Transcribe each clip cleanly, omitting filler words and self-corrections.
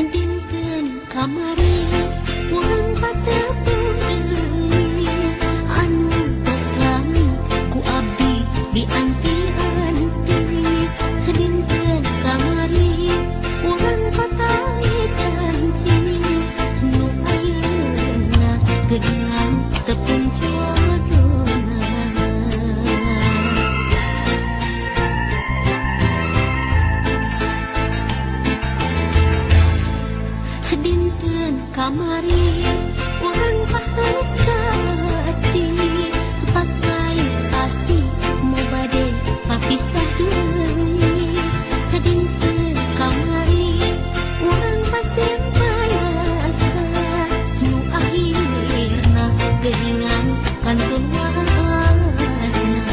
Dinten kamari urang patepung deui anu tos lami ku abdi dianti-anti. Dinten kamari urang patae janji nu ayeuna geuningan tepung jodohna. Dinten kamari urang pahet saati pakai asih mu bade papisah deui. Dinten kamari urang pasembayasa nu akhirna geuningan kantun wasna.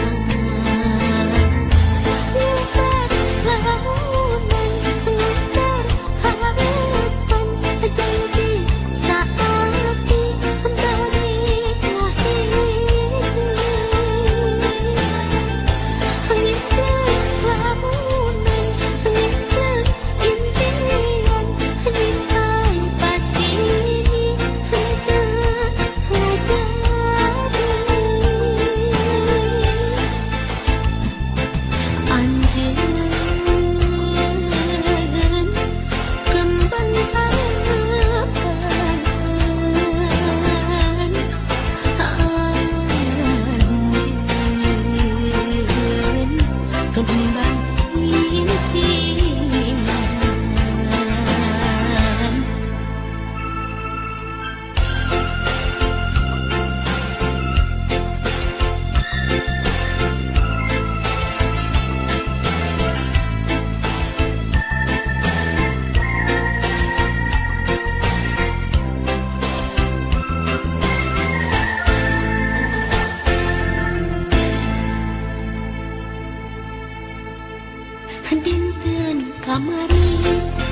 Dinten kamari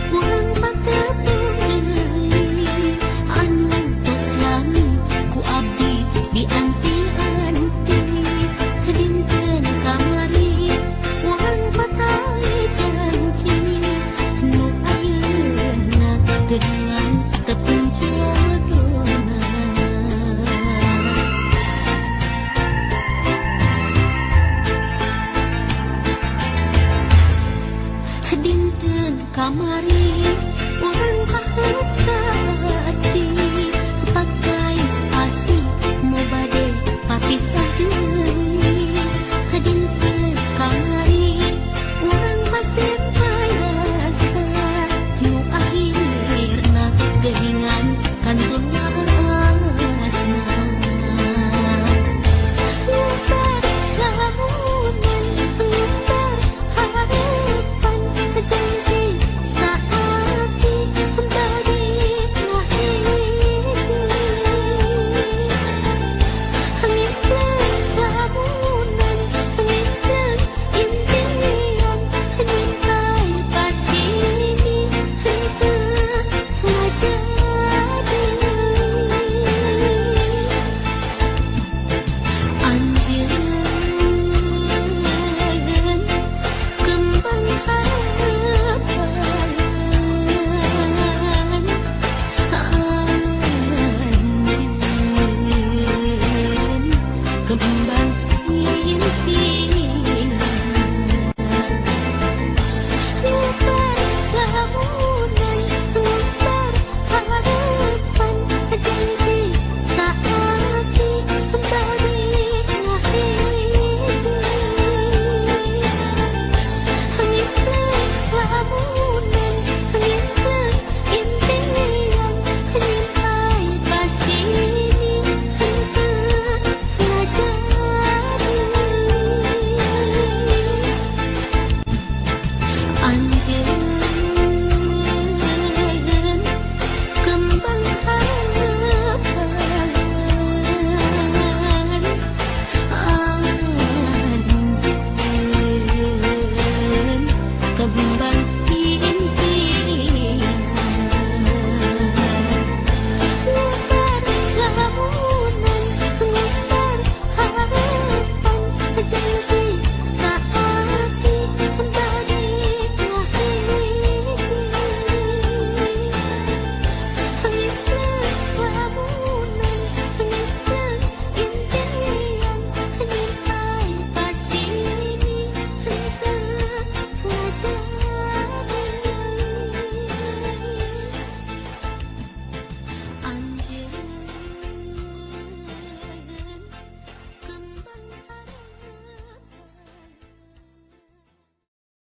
urang patepung deui anu tos lami ku abdi dianti-anti. Dinten kamari urang patae janji nu ayeuna geuningan tepung jodohna. Dinten kamari urang pahet saati pakai asih mu bade papisah deui. Dinten kamari urang pasembayasa nu akhirna geuningan kantun wasna. Janji saat impi